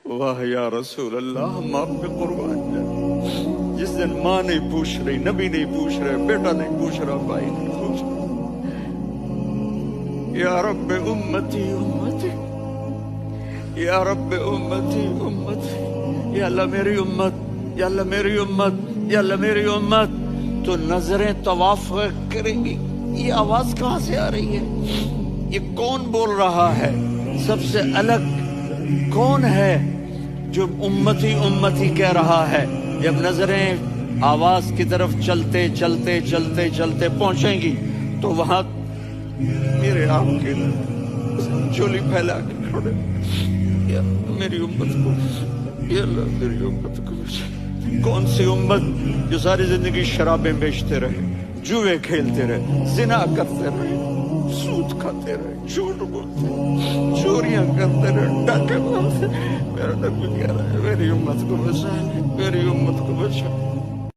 واہ یا رسول اللہ، ہم آپ پہ قربان جائیں۔ جس دن ماں نہیں پوچھ رہی، نبی نہیں پوچھ رہے، بیٹا نہیں پوچھ رہا، بھائی نہیں پوچھ رہا، یا رب امتی امتی، یا رب امتی امتی، یا اللہ میری امت، یا اللہ میری امت، یا اللہ میری امت۔ تو نظریں طواف کریں گی، یہ آواز کہاں سے آ رہی ہے؟ یہ کون بول رہا ہے؟ سب سے الگ کون ہے جو امتی امتی کہہ رہا ہے؟ جب نظریں آواز کی طرف چلتے چلتے چلتے چلتے پہنچیں گی تو وہاں میرے آپ کے چولی پھیلا کے کھڑے، یا میری امت کو، یا اللہ میری امت کو۔ کون سی امت جو ساری زندگی شرابیں بیچتے رہے، جوئے کھیلتے رہے، زنا کرتے رہے، سود کھاتے رہے، جھوٹ بولتے رہے، چوریاں کرتے رہے، ڈاکے مارتے رہے۔ میرا نبی کہہ رہا ہے میری امت کو بچا، میری امت کو بچا۔